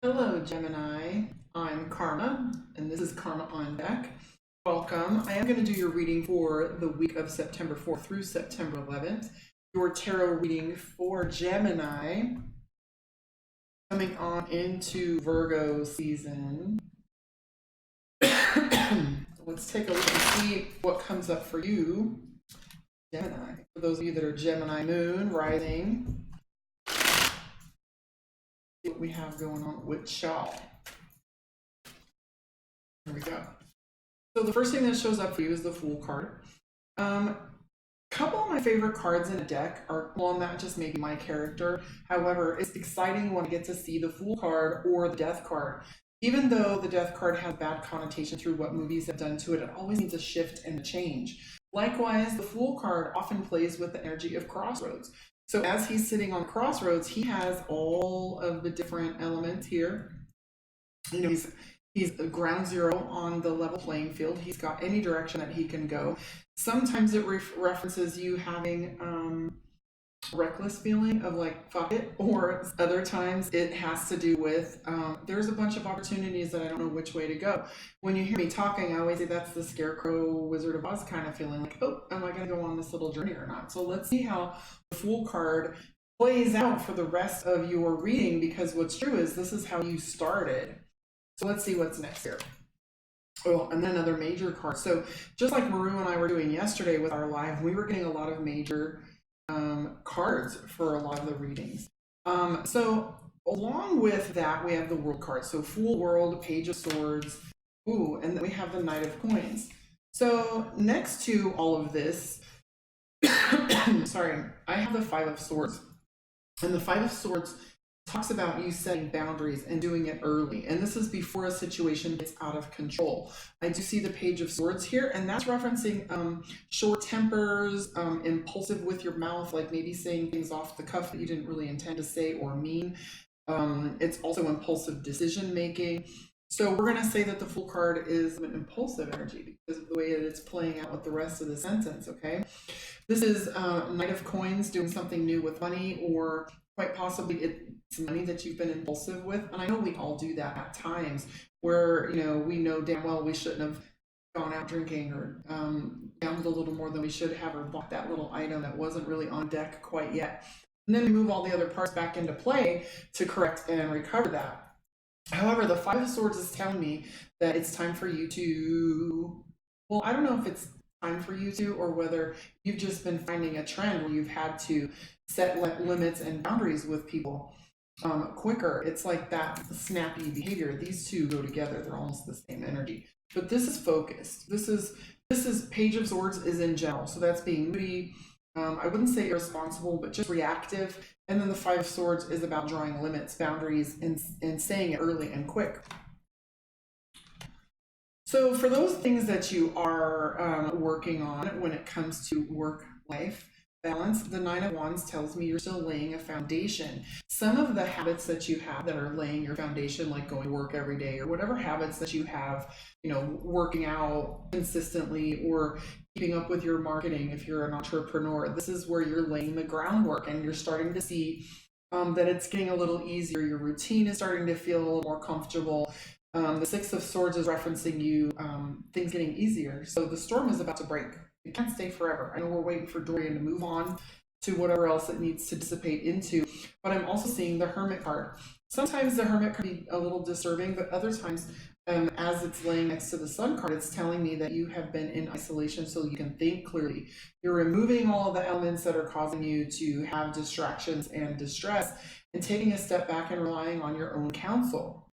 Hello, Gemini. I'm Karma, and this is Karma on Deck. Welcome. I am going to do your reading for the week of September 4th through September 11th. Your tarot reading for Gemini, coming on into Virgo season. Let's take a look and see what comes up for you, Gemini. For those of you that are Gemini moon, rising, see what we have going on with y'all. Here we go. So the first thing that shows up for you is the Fool card. Couple of my favorite cards in a deck are, well, not just maybe my character. However, it's exciting when I get to see the Fool card or the Death card. Even though the Death card has bad connotation through what movies have done to it, it always needs a shift and a change. Likewise, the Fool card often plays with the energy of crossroads. So as he's sitting on crossroads, he has all of the different elements here. You know, he's ground zero on the level playing field. He's got any direction that he can go. Sometimes it references you having reckless feeling of like, fuck it. Or other times it has to do with, there's a bunch of opportunities that I don't know which way to go. When you hear me talking, I always say that's the Scarecrow Wizard of Oz kind of feeling, like, oh, am I going to go on this little journey or not? So let's see how the Fool card plays out for the rest of your reading, because what's true is this is how you started. So let's see what's next here. Oh, and then another major card. So just like Maru and I were doing yesterday with our live, we were getting a lot of major cards for a lot of the readings. So along with that, we have the World card. So Fool, World, Page of Swords, ooh, and then we have the Knight of Coins. So next to all of this, sorry, I have the Five of Swords. And the Five of Swords talks about you setting boundaries and doing it early. And this is before a situation gets out of control. I do see the Page of Swords here, and that's referencing short tempers, impulsive with your mouth, like maybe saying things off the cuff that you didn't really intend to say or mean. It's also impulsive decision making. So we're going to say that the Fool card is an impulsive energy because of the way that it's playing out with the rest of the sentence, okay? This is Knight of Coins, doing something new with money, or quite possibly it's money that you've been impulsive with. And I know we all do that at times where, you know, we know damn well we shouldn't have gone out drinking or gambled a little more than we should have, or bought that little item that wasn't really on deck quite yet. And then we move all the other parts back into play to correct and recover that. However, the Five of Swords is telling me that it's time for you to, well, I don't know if it's time for you to, or whether you've just been finding a trend where you've had to set limits and boundaries with people quicker. It's like that snappy behavior. These two go together. They're almost the same energy. But this is focused. This is Page of Swords is in general. So that's being moody. I wouldn't say irresponsible, but just reactive. And then the Five of Swords is about drawing limits, boundaries, and saying it early and quick. So for those things that you are working on when it comes to work-life balance, the Nine of Wands tells me you're still laying a foundation. Some of the habits that you have that are laying your foundation, like going to work every day, or whatever habits that you have, you know, working out consistently or keeping up with your marketing if you're an entrepreneur, this is where you're laying the groundwork and you're starting to see that it's getting a little easier. Your routine is starting to feel a little more comfortable. The Six of Swords is referencing you, things getting easier. So the storm is about to break. It can't stay forever. I know we're waiting for Dorian to move on to whatever else it needs to dissipate into, but I'm also seeing the Hermit card. Sometimes the Hermit can be a little disturbing, but other times, as it's laying next to the Sun card, it's telling me that you have been in isolation so you can think clearly. You're removing all of the elements that are causing you to have distractions and distress, and taking a step back and relying on your own counsel.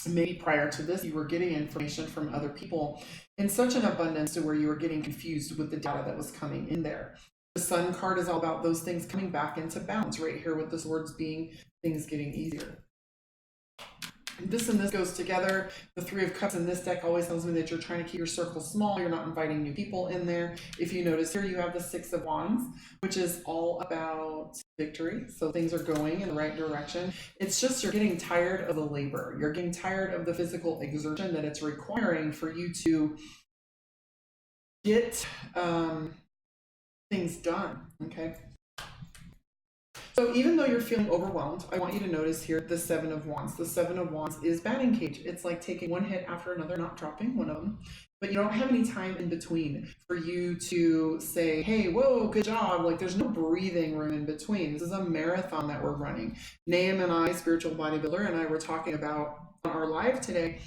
Maybe prior to this, you were getting information from other people in such an abundance to where you were getting confused with the data that was coming in there. The Sun card is all about those things coming back into balance, right here with the Swords being things getting easier. This and this goes together. The Three of Cups in this deck always tells me that you're trying to keep your circle small. You're not inviting new people in there. If you notice here, you have the Six of Wands, which is all about victory. So things are going in the right direction. It's just you're getting tired of the labor. You're getting tired of the physical exertion that it's requiring for you to get things done, okay? So even though you're feeling overwhelmed, I want you to notice here the Seven of Wands. The Seven of Wands is batting cage. It's like taking one hit after another, not dropping one of them. But you don't have any time in between for you to say, hey, whoa, good job. Like there's no breathing room in between. This is a marathon that we're running. Nahum and I, spiritual bodybuilder, and I were talking about on our live today.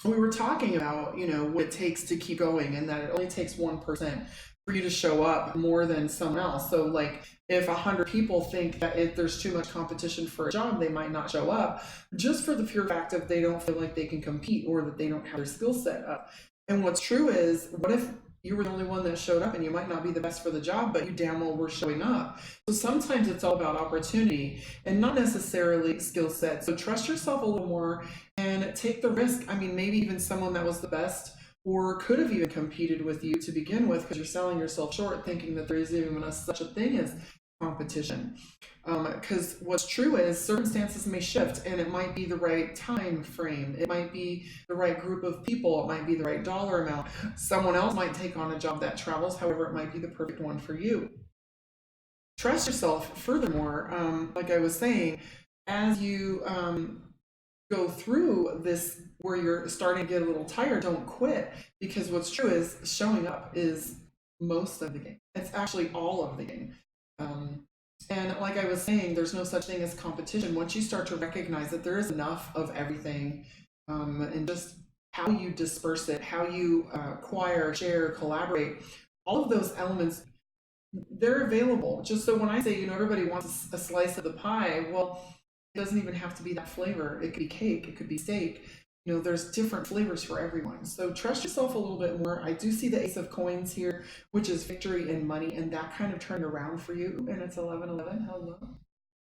We were talking about, what it takes to keep going, and that it only takes 1% for you to show up more than someone else. So like if 100 people think that if there's too much competition for a job, they might not show up just for the pure fact of they don't feel like they can compete or that they don't have their skill set up. And what's true is, what if you were the only one that showed up and you might not be the best for the job, but you damn well were showing up? So sometimes it's all about opportunity and not necessarily skill set. So trust yourself a little more and take the risk. I mean, maybe even someone that was the best or could have even competed with you to begin with, because you're selling yourself short thinking that there isn't even such a thing as competition. Because what's true is circumstances may shift, and it might be the right time frame, it might be the right group of people, it might be the right dollar amount. Someone else might take on a job that travels, however it might be the perfect one for you. Trust yourself. Furthermore, like I was saying, as you go through this where you're starting to get a little tired, don't quit, because what's true is showing up is most of the game. It's actually all of the game. And like I was saying, there's no such thing as competition. Once you start to recognize that there is enough of everything, and just how you disperse it, how you acquire, share, collaborate, all of those elements, they're available. Just so when I say, everybody wants a slice of the pie, well, it doesn't even have to be that flavor. It could be cake, it could be steak. There's different flavors for everyone. So trust yourself a little bit more. I do see the Ace of Coins here, which is victory and money, and that kind of turned around for you. And it's 1111. Hello.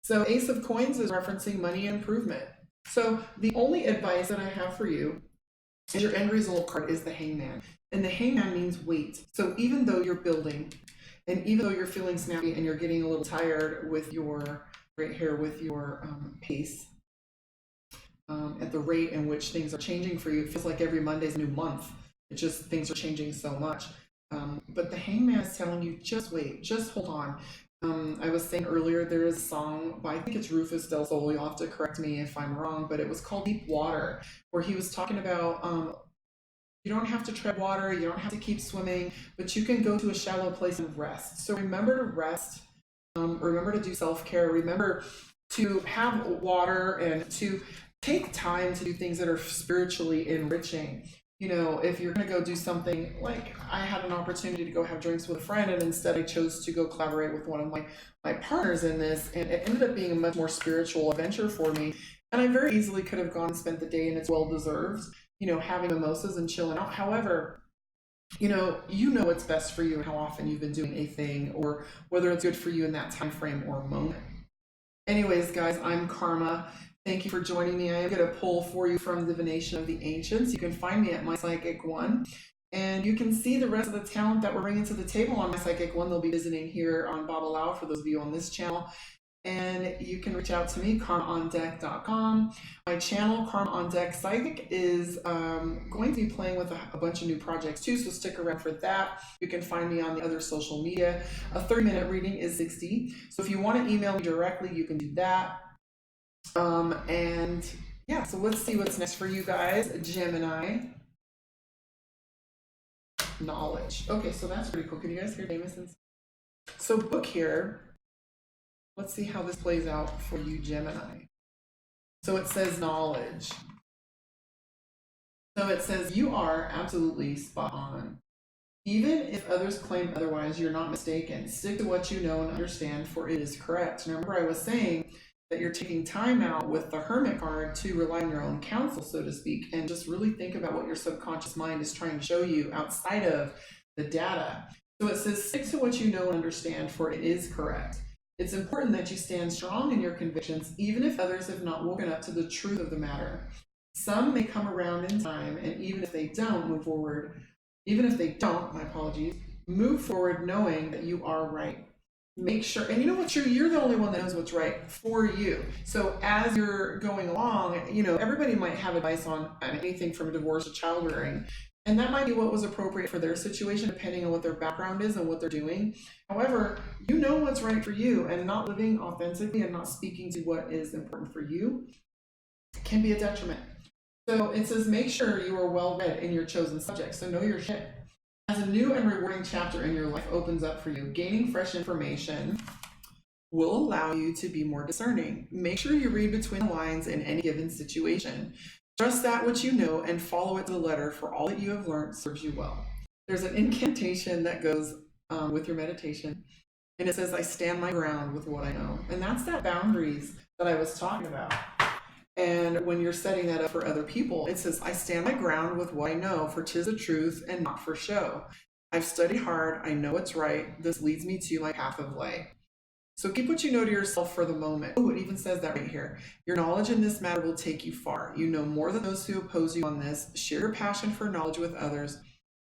So Ace of Coins is referencing money improvement. So the only advice that I have for you is your end result card is the Hangman. And the Hangman means wait. So even though you're building, and even though you're feeling snappy and you're getting a little tired with your right here, with your pace, at the rate in which things are changing for you, it feels like every Monday's a new month. It just, things are changing so much. But the Hangman is telling you, just wait, just hold on. I was saying earlier, there is a song by, I think it's Rufus Del Sol, you'll have to correct me if I'm wrong, but it was called Deep Water, where he was talking about you don't have to tread water, you don't have to keep swimming, but you can go to a shallow place and rest. So remember to rest, remember to do self-care, remember to have water, and to take time to do things that are spiritually enriching. If you're going to go do something, like I had an opportunity to go have drinks with a friend, and instead I chose to go collaborate with one of my partners in this, and it ended up being a much more spiritual adventure for me. And I very easily could have gone and spent the day, and it's well deserved, having mimosas and chilling out. However, you know what's best for you and how often you've been doing a thing, or whether it's good for you in that time frame or moment. Anyways, guys, I'm Karma. Thank you for joining me. I am going to pull for you from Divination of the Ancients. You can find me at My Psychic One, and you can see the rest of the talent that we're bringing to the table on My Psychic One. They'll be visiting here on Babalao for those of you on this channel. And you can reach out to me, karmaondeck.com. My channel, Karma on Deck Psychic, is going to be playing with a bunch of new projects too, so stick around for that. You can find me on the other social media. A 30-minute reading is $60. So if you want to email me directly, you can do that. And yeah, so let's see what's next for you guys. Gemini. Knowledge. Okay, so that's pretty cool. Can you guys hear Jameson? So book here. Let's see how this plays out for you, Gemini. So it says knowledge. So it says you are absolutely spot on. Even if others claim otherwise, you're not mistaken. Stick to what you know and understand, for it is correct. Remember, I was saying that you're taking time out with the Hermit card to rely on your own counsel, so to speak, and just really think about what your subconscious mind is trying to show you outside of the data. So it says, stick to what you know and understand, for it is correct. It's important that you stand strong in your convictions, even if others have not woken up to the truth of the matter. Some may come around in time, and even if they don't, move forward. Even if they don't, my apologies, move forward knowing that you are right. Make sure, and you know what's true, you're the only one that knows what's right for you. So as you're going along, everybody might have advice on anything from divorce to child rearing. And that might be what was appropriate for their situation, depending on what their background is and what they're doing. However, you know what's right for you, and not living authentically and not speaking to what is important for you can be a detriment. So it says, make sure you are well read in your chosen subject. So know your shit. As a new and rewarding chapter in your life opens up for you, gaining fresh information will allow you to be more discerning. Make sure you read between the lines in any given situation. Trust that which you know and follow it to the letter, for all that you have learned serves you well. There's an incantation that goes with your meditation, and it says, I stand my ground with what I know. And that's that boundaries that I was talking about. And when you're setting that up for other people, it says, I stand my ground with what I know, for 'tis the truth and not for show. I've studied hard, I know it's right, this leads me to my path of light. So keep what you know to yourself for the moment. Oh, it even says that right here. Your knowledge in this matter will take you far. You know more than those who oppose you on this. Share your passion for knowledge with others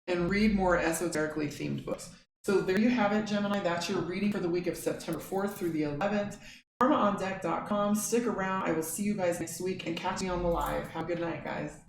and read more esoterically themed books. So there you have it, Gemini. That's your reading for the week of September 4th through the 11th. KarmaOnDeck.com. Stick around. I will see you guys next week, and catch me on the live. Have a good night, guys.